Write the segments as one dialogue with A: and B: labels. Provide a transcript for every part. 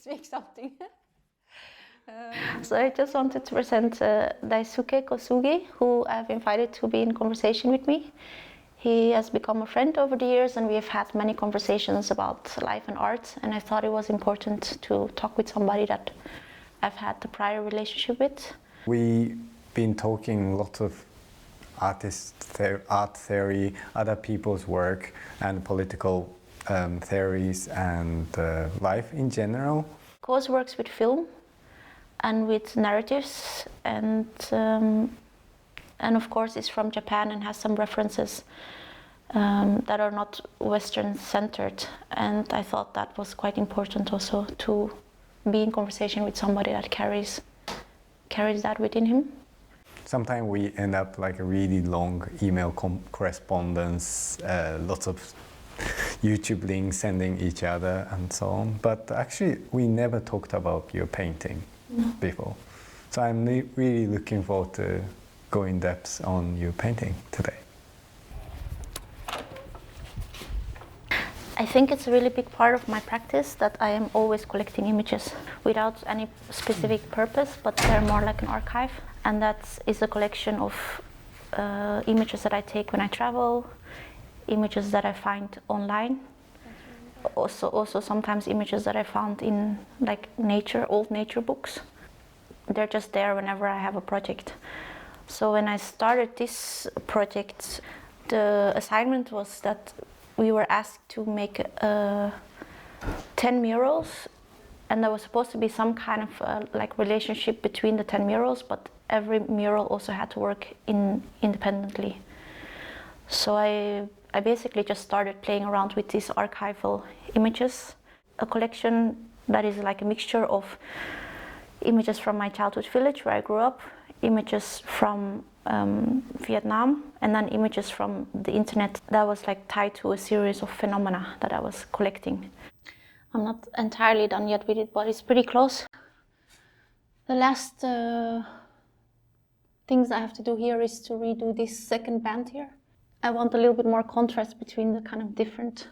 A: make something.
B: So I just wanted to present Daisuke Kosugi, who I've invited to be in conversation with me. He has become a friend over the years, and we have had many conversations about life and art, and I thought it was important to talk with somebody that I've had a prior relationship with.
C: We've been talking a lot of art theory, other people's work, and political theories, and life in general.
B: Kos works with film and with narratives, and of course is from Japan and has some references that are not Western centered, and I thought that was quite important also to be in conversation with somebody that carries that within him.
C: Sometimes we end up like a really long email correspondence, lots of YouTube links sending each other and so on, but actually we never talked about your painting before. So I'm really looking forward to go in depth on your painting today.
B: I think it's a really big part of my practice that I am always collecting images without any specific purpose, but they're more like an archive. And that is a collection of images that I take when I travel, images that I find online, also sometimes images that I found in like old nature books. They're just there whenever I have a project. So when I started this project, the assignment was that we were asked to make 10 murals, and there was supposed to be some kind of like relationship between the 10 murals, but every mural also had to work independently. So I basically just started playing around with these archival images, a collection that is like a mixture of images from my childhood village where I grew up, images from Vietnam, and then images from the internet that was like tied to a series of phenomena that I was collecting. I'm not entirely done yet with it, but it's pretty close. The last things I have to do here is to redo this second band here. I want a little bit more contrast between the kind of different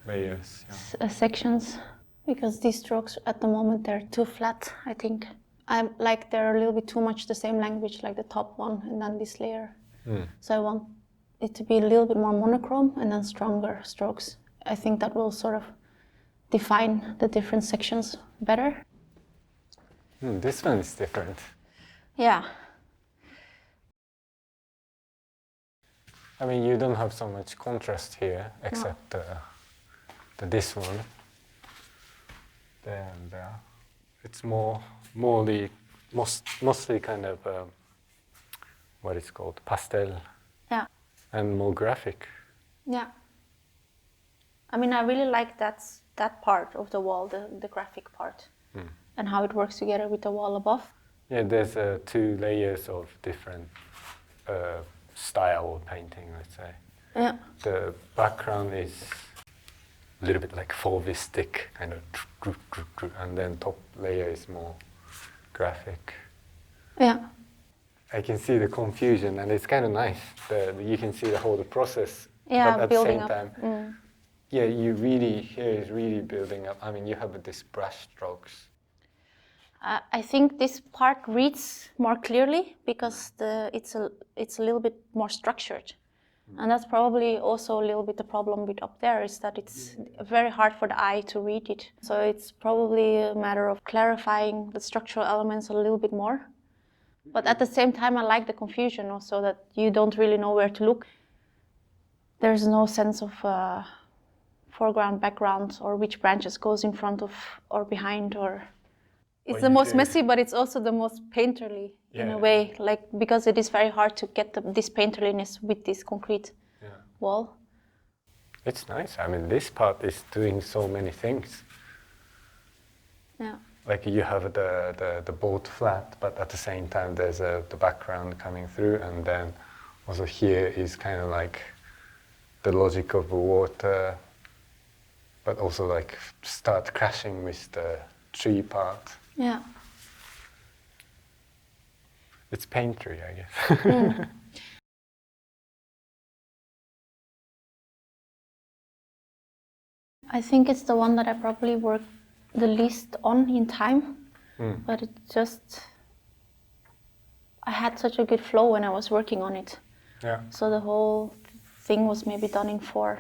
C: layers,
B: sections, because these strokes at the moment they're too flat, I think. I'm like they're a little bit too much the same language, like the top one and then this layer. So I want it to be a little bit more monochrome and then stronger strokes. I think that will sort of define the different sections better.
C: This one is different.
B: Yeah.
C: I mean, you don't have so much contrast here, except this one. There and there. It's mostly kind of what it's called, pastel.
B: Yeah.
C: And more graphic.
B: Yeah. I mean, I really like that part of the wall, the graphic part, and how it works together with the wall above.
C: Yeah, there's 2 layers of different style of painting, let's say.
B: Yeah.
C: The background is a little bit like fauvistic, kind of, and then top layer is more graphic.
B: Yeah.
C: I can see the confusion, and it's kind of nice. You can see the whole process,
B: Yeah,
C: but at the same time,
B: yeah,
C: here is really building up. I mean, you have these brush strokes.
B: I think this part reads more clearly because it's a little bit more structured, and that's probably also a little bit the problem with up there is that it's very hard for the eye to read it. So it's probably a matter of clarifying the structural elements a little bit more. But at the same time, I like the confusion also that you don't really know where to look. There's no sense of foreground, background, or which branches goes in front of or behind, or it's the most messy, but it's also the most painterly in a way, like because it is very hard to get this painterliness with this concrete wall.
C: It's nice. I mean, this part is doing so many things.
B: Yeah.
C: Like you have the boat flat, but at the same time there's the background coming through, and then also here is kind of like the logic of the water, but also like start crashing with the tree part.
B: Yeah.
C: It's painterly, I guess.
B: I think it's the one that I probably work the least on in time, but it just, I had such a good flow when I was working on it.
C: Yeah.
B: So the whole thing was maybe done in four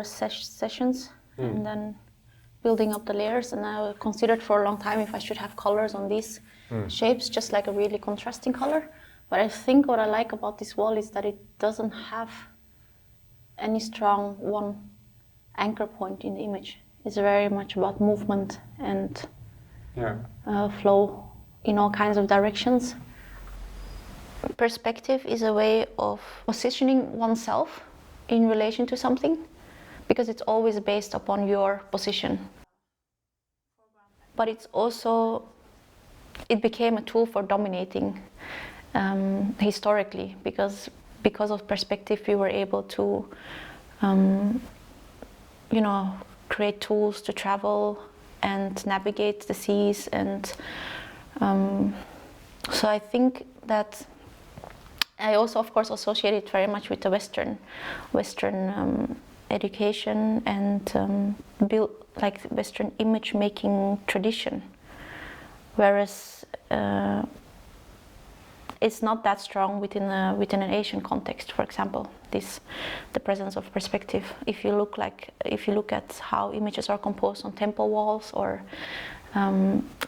B: sessions, and then building up the layers. And I considered for a long time if I should have colors on these shapes, just like a really contrasting color. But I think what I like about this wall is that it doesn't have any strong one anchor point in the image. It's very much about movement and flow in all kinds of directions. Perspective is a way of positioning oneself in relation to something, because it's always based upon your position. But it's also, it became a tool for dominating historically, because of perspective we were able to create tools to travel and navigate the seas. And so I think that I also, of course, associate it very much with the Western education and build like Western image making tradition, whereas it's not that strong within an Asian context. For example, the presence of perspective. If you look at how images are composed on temple walls, or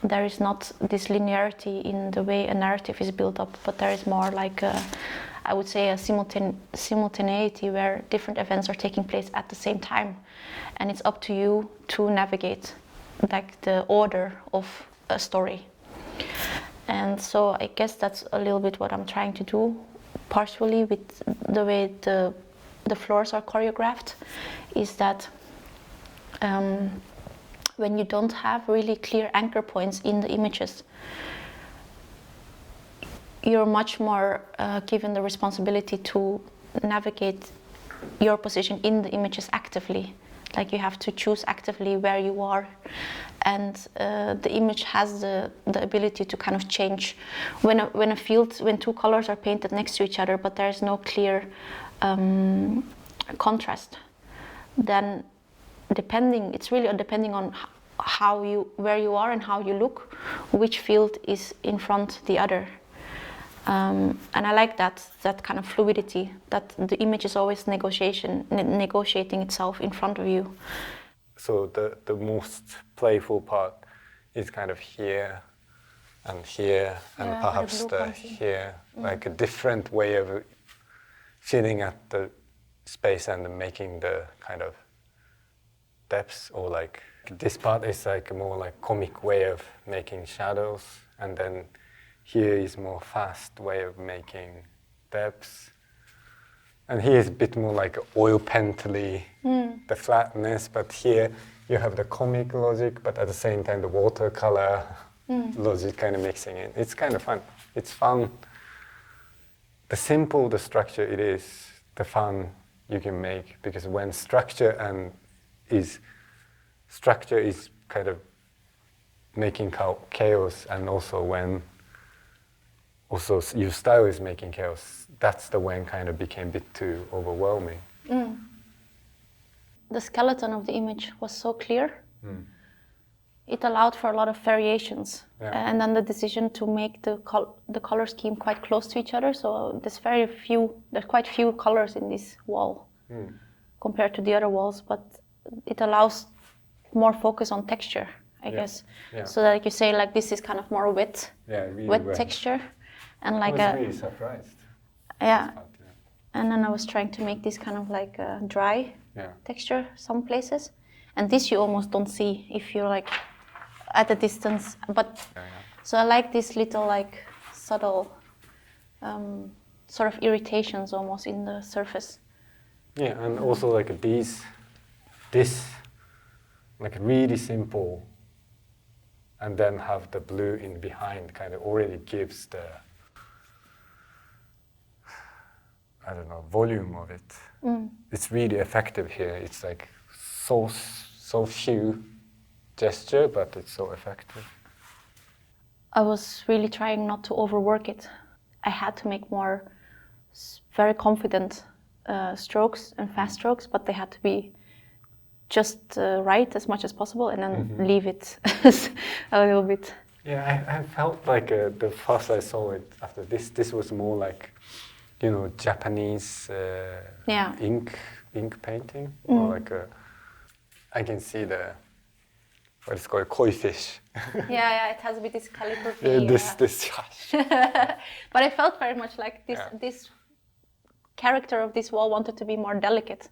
B: there is not this linearity in the way a narrative is built up, but there is more like I would say a simultaneity where different events are taking place at the same time, and it's up to you to navigate like the order of a story. And so I guess that's a little bit what I'm trying to do, partially with the way the floors are choreographed, is that when you don't have really clear anchor points in the images, you're much more given the responsibility to navigate your position in the images actively. Like you have to choose actively where you are, and the image has the ability to kind of change when two colors are painted next to each other, but there is no clear contrast. Then it's really depending on where you are and how you look, which field is in front the other. And I like that kind of fluidity, that the image is always negotiating itself in front of you.
C: So the most playful part is kind of here and perhaps here, like a different way of feeling at the space and making the kind of depths, or like this part is like a more like comic way of making shadows, and then here is more fast way of making depths. And here is a bit more like oil painterly, the flatness, but here you have the comic logic, but at the same time the watercolor logic kind of mixing in. It's kind of fun. It's fun. The simple the structure it is, the fun you can make, because when structure is kind of making chaos, and also when your style is making chaos, that's the when kind of became a bit too overwhelming.
B: The skeleton of the image was so clear. It allowed for a lot of variations, and then the decision to make the color scheme quite close to each other. So there's quite few colors in this wall compared to the other walls, but it allows more focus on texture, I guess. Yeah. So that, like you say, like this is kind of more wet, really wet texture, and like
C: I was really surprised.
B: Yeah. And then I was trying to make this kind of like a dry texture some places, and this you almost don't see if you're like at a distance. But so I like these little like subtle sort of irritations almost in the surface.
C: Yeah, and also like this like really simple, and then have the blue in behind kind of already gives the, I don't know, volume of it. It's really effective here. It's like so few gesture, but it's so effective.
B: I was really trying not to overwork it. I had to make more very confident strokes and fast strokes, but they had to be just write as much as possible and then leave it a little bit.
C: Yeah, I felt like the first I saw it after this was more like, you know, Japanese ink painting, or like I can see what is called koi fish.
B: Yeah, it has a bit this calligraphy.
C: This.
B: But I felt very much like this character of this wall wanted to be more delicate,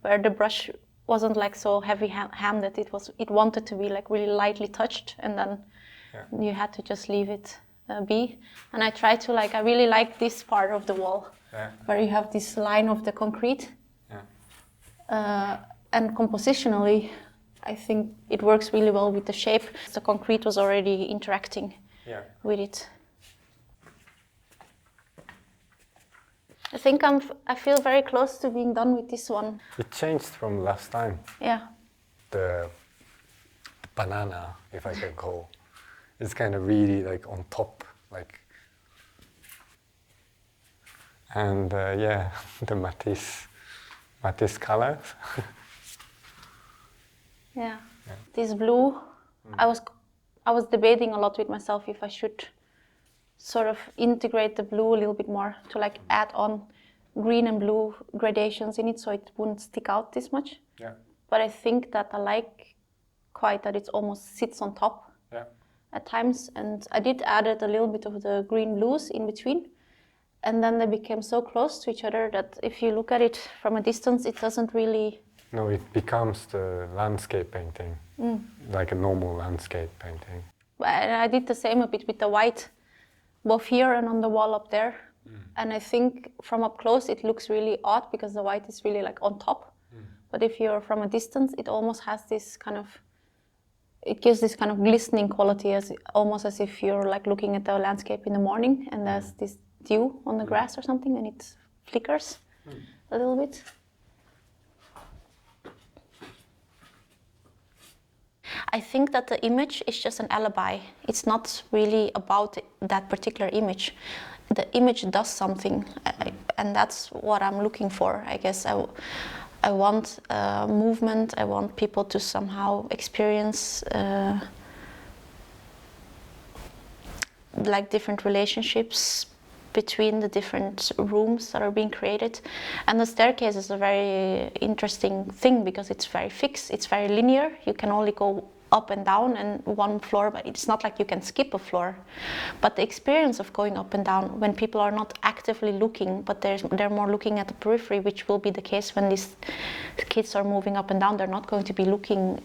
B: where the brush wasn't like so heavy-handed. It wanted to be like really lightly touched, and then you had to just leave it be. And I tried to I really like this part of the wall, where you have this line of the concrete, and compositionally, I think it works really well with the shape. The concrete was already interacting with it. I think I feel very close to being done with this one.
C: It changed from last time.
B: Yeah.
C: The banana, if I can call, it's kind of really like on top, like. And the Matisse colors.
B: Yeah. This blue, I was debating a lot with myself if I should sort of integrate the blue a little bit more to add on green and blue gradations in it so it wouldn't stick out this much. Yeah. But I think that I like quite that it almost sits on top at times, and I did added a little bit of the green blues in between, and then they became so close to each other that if you look at it from a distance, it doesn't really.
C: No, it becomes the landscape painting, like a normal landscape painting.
B: I did the same a bit with the white, both here and on the wall up there. And I think from up close it looks really odd because the white is really on top. But if you're from a distance, it almost has this kind of, it gives this kind of glistening quality, almost as if you're looking at the landscape in the morning and there's this dew on the grass or something and it flickers a little bit. I think that the image is just an alibi. It's not really about that particular image. The image does something, and that's what I'm looking for. I guess I want movement. I want people to somehow experience different relationships between the different rooms that are being created. And the staircase is a very interesting thing because it's very fixed, it's very linear. You can only go up and down and one floor, but it's not like you can skip a floor. But the experience of going up and down when people are not actively looking, but they're more looking at the periphery, which will be the case when these kids are moving up and down. They're not going to be looking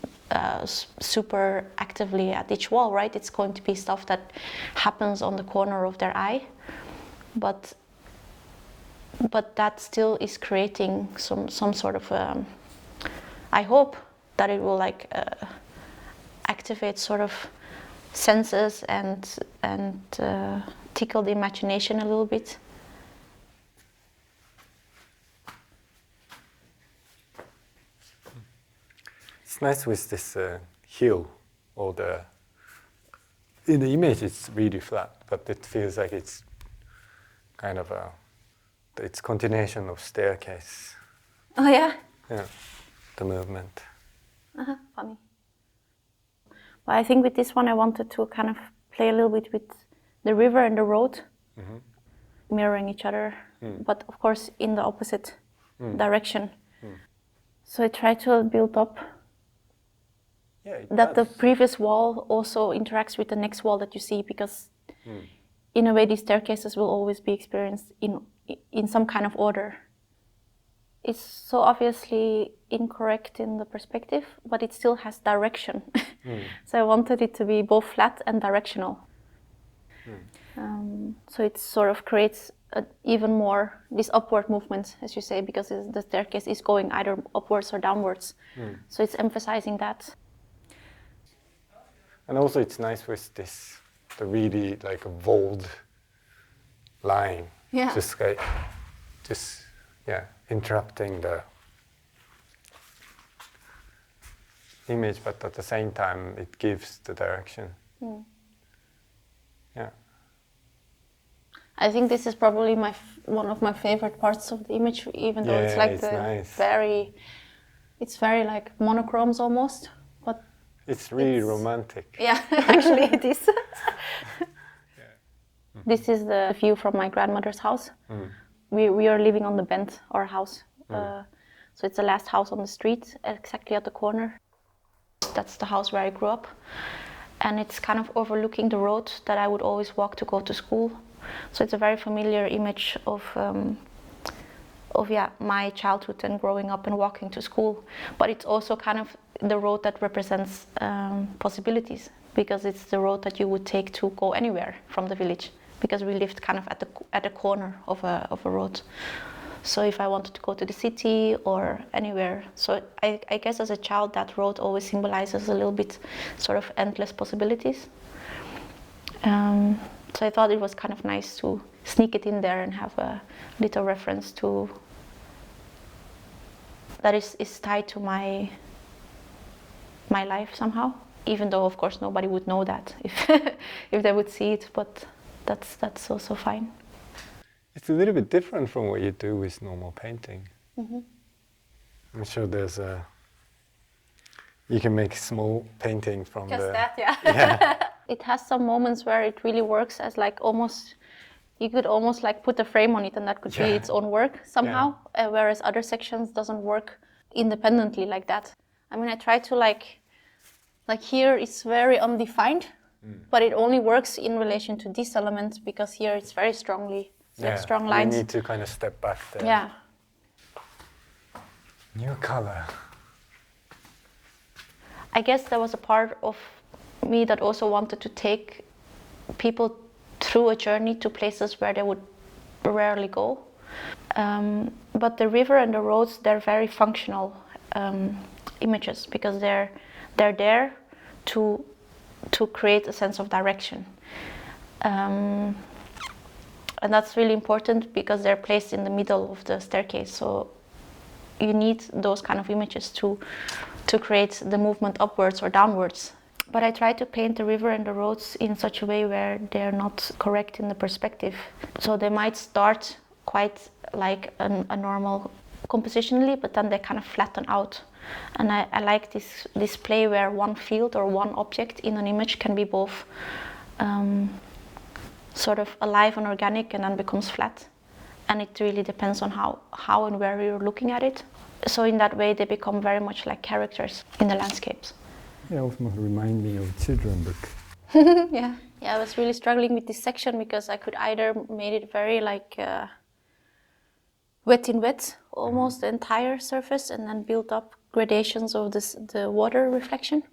B: super actively at each wall, right? It's going to be stuff that happens on the corner of their eye. But that still is creating some sort of. I hope that it will activate sort of senses and tickle the imagination a little bit.
C: It's nice with this hill, or in the image it's really flat, but it feels like it's kind of it's continuation of staircase.
B: Oh yeah?
C: Yeah, the movement.
B: Funny. But I think with this one I wanted to kind of play a little bit with the river and the road, mirroring each other, but of course in the opposite direction. So I tried to build up that the previous wall also interacts with the next wall that you see, because in a way these staircases will always be experienced in some kind of order. It's so obviously incorrect in the perspective, but it still has direction. So I wanted it to be both flat and directional. So it sort of creates even more this upward movement, as you say, because the staircase is going either upwards or downwards. So it's emphasizing that.
C: And also it's nice with this, the really a bold line.
B: Yeah.
C: Just interrupting the image, but at the same time it gives the direction. Yeah.
B: I think this is probably one of my favorite parts of the image, even though it's
C: nice.
B: very It's very like monochromes almost, but
C: it's really romantic.
B: Yeah, actually it is. This is the view from my grandmother's house. We are living on the bend, our house. So it's the last house on the street, exactly at the corner. That's the house where I grew up. And it's kind of overlooking the road that I would always walk to go to school. So it's a very familiar image of my childhood and growing up and walking to school. But it's also kind of the road that represents possibilities, because it's the road that you would take to go anywhere from the village, because we lived kind of at the corner of a road. So if I wanted to go to the city or anywhere, so I guess as a child that road always symbolizes a little bit sort of endless possibilities. So I thought it was kind of nice to sneak it in there and have a little reference to that is tied to my life somehow, even though of course nobody would know that if they would see it, but that's also fine.
C: It's a little bit different from what you do with normal painting. I'm sure there's you can make small paintings from
B: just that, yeah. It has some moments where it really works as like almost, you could almost like put a frame on it and that could be its own work somehow, whereas other sections doesn't work independently like that. I mean, I try to like here it's very undefined, but it only works in relation to this element, because here it's very strongly, like strong lines.
C: You need to kind of step back there.
B: Yeah.
C: New color.
B: I guess there was a part of me that also wanted to take people through a journey to places where they would rarely go. But the river and the roads, they're very functional images, because they're there to create a sense of direction. And that's really important because they're placed in the middle of the staircase. So you need those kind of images to create the movement upwards or downwards. But I try to paint the river and the roads in such a way where they're not correct in the perspective. So they might start quite like a normal compositionally, but then they kind of flatten out. And I like this play where one field or one object in an image can be both sort of alive and organic and then becomes flat. And it really depends on how and where you're looking at it. So in that way they become very much like characters in the landscapes.
C: It almost remind me of a children's book.
B: Yeah, I was really struggling with this section because I could either made it very like wet in wet, almost the entire surface, and then build up gradations of the water reflection.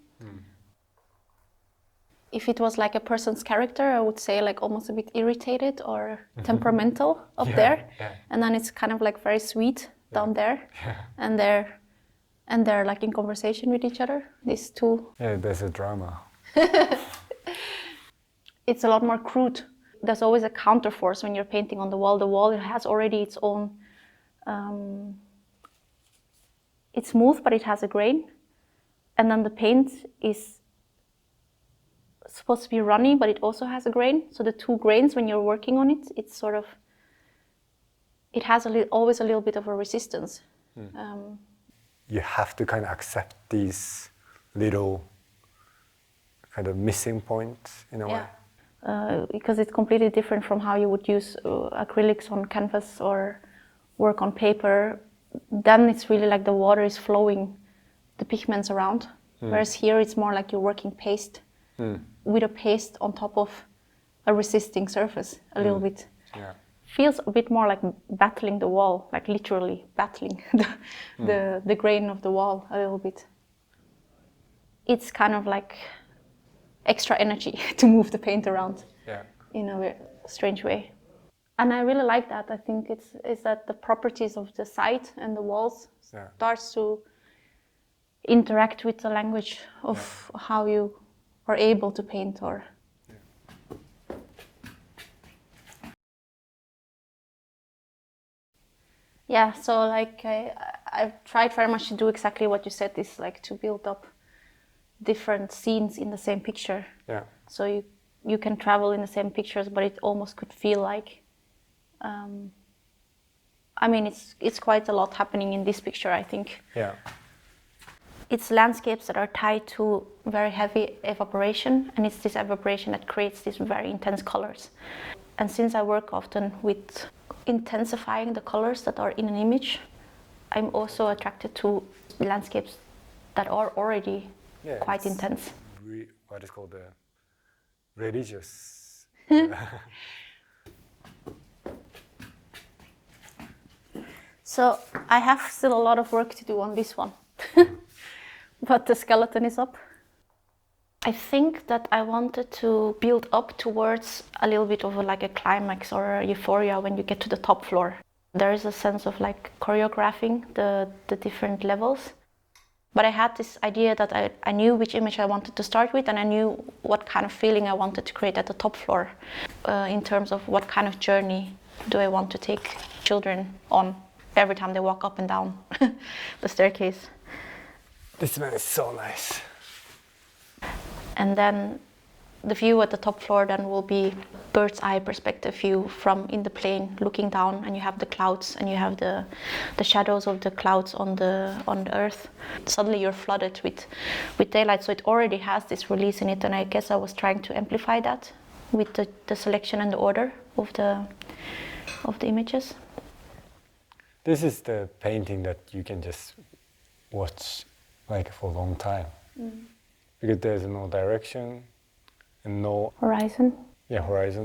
B: If it was like a person's character, I would say like almost a bit irritated or temperamental up there, and then it's kind of like very sweet down there, and they're like in conversation with each other, these two.
C: Yeah, there's a drama.
B: It's a lot more crude. There's always a counterforce when you're painting on the wall. The wall has already its own, it's smooth, but it has a grain. And then the paint is supposed to be runny, but it also has a grain. So the two grains, when you're working on it, it's sort of, it has always a little bit of a resistance.
C: You have to kind of accept these little kind of missing points in a way.
B: Because it's completely different from how you would use acrylics on canvas or work on paper. Then it's really like the water is flowing the pigments around. Whereas here it's more like you're working paste with a paste on top of a resisting surface a little bit. Feels a bit more like battling the wall, like literally battling the grain of the wall a little bit. It's kind of like extra energy to move the paint around in a strange way. And I really like that. I think it's that the properties of the site and the walls starts to interact with the language of how you are able to paint or... Yeah, so like I've tried very much to do exactly what you said, is like to build up different scenes in the same picture. So you can travel in the same pictures, but it almost could feel like, I mean, it's quite a lot happening in this picture, I think. It's landscapes that are tied to very heavy evaporation, and it's this evaporation that creates these very intense colors. And since I work often with intensifying the colors that are in an image, I'm also attracted to landscapes that are already quite intense.
C: What is called the religious.
B: So I have still a lot of work to do on this one, but the skeleton is up. I think that I wanted to build up towards a little bit of like a climax or a euphoria when you get to the top floor. There is a sense of like choreographing the different levels. But I had this idea that I knew which image I wanted to start with, and I knew what kind of feeling I wanted to create at the top floor in terms of what kind of journey do I want to take children on every time they walk up and down the staircase.
C: This one is so nice.
B: And then the view at the top floor then will be bird's eye perspective view from in the plane looking down, and you have the clouds and you have the shadows of the clouds on the earth. Suddenly you're flooded with daylight, so it already has this release in it, and I guess I was trying to amplify that with the selection and the order of the images.
C: This is the painting that you can just watch like for a long time. Because there's no direction and no
B: horizon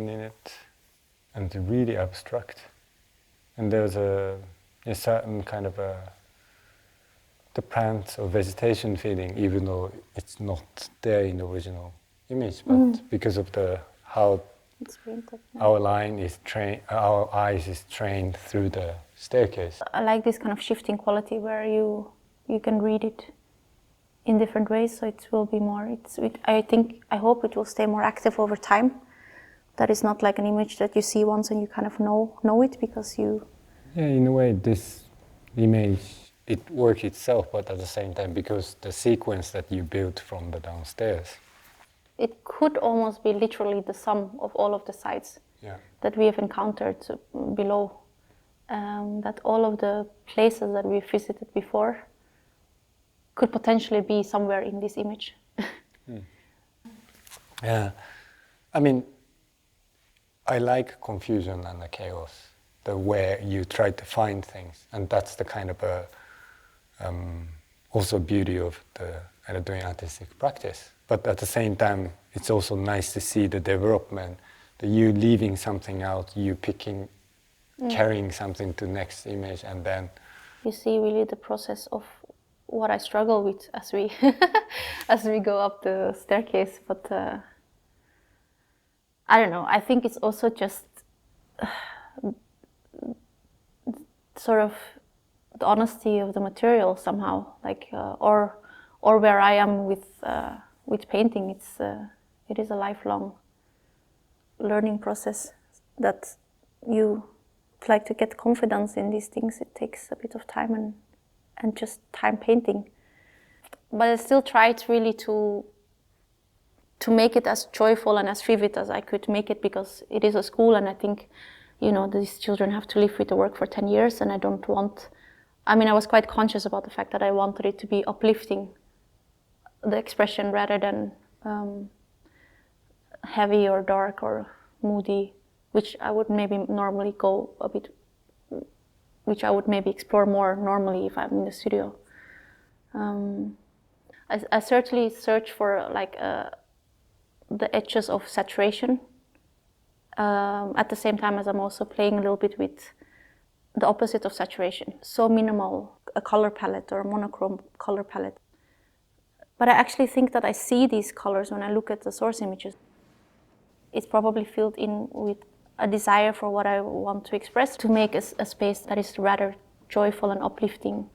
C: in it, and it's really abstract, and there's a certain kind of the plant or vegetation feeling, even though it's not there in the original image, but because of how
B: it's painted,
C: our eyes is trained through the staircase.
B: I like this kind of shifting quality where you can read it in different ways, so it will be more. I hope it will stay more active over time. That is not like an image that you see once and you kind of know it because you.
C: Yeah, in a way, this image it works itself, but at the same time, because the sequence that you built from the downstairs.
B: It could almost be literally the sum of all of the sites that we have encountered below. That all of the places that we visited before could potentially be somewhere in this image.
C: Yeah, I mean, I like confusion and the chaos, the where you try to find things, and that's the kind of also beauty of doing artistic practice. But at the same time, it's also nice to see the development, that you leaving something out, you picking, carrying something to next image, and then
B: you see really the process of what I struggle with as we as we go up the staircase. But I don't know. I think it's also just sort of the honesty of the material somehow, like or where I am with painting. It is a lifelong learning process that you like to get confidence in these things. It takes a bit of time and just time painting. But I still tried really to make it as joyful and as vivid as I could make it, because it is a school, and I think, these children have to live with the work for 10 years, and I was quite conscious about the fact that I wanted it to be uplifting, the expression, rather than heavy or dark or moody, which I would maybe normally go a bit, which I would maybe explore more normally if I'm in the studio. I certainly search for the edges of saturation, at the same time as I'm also playing a little bit with the opposite of saturation. So minimal a color palette or a monochrome color palette. But I actually think that I see these colors when I look at the source images. It's probably filled in with a desire for what I want to express, to make a space that is rather joyful and uplifting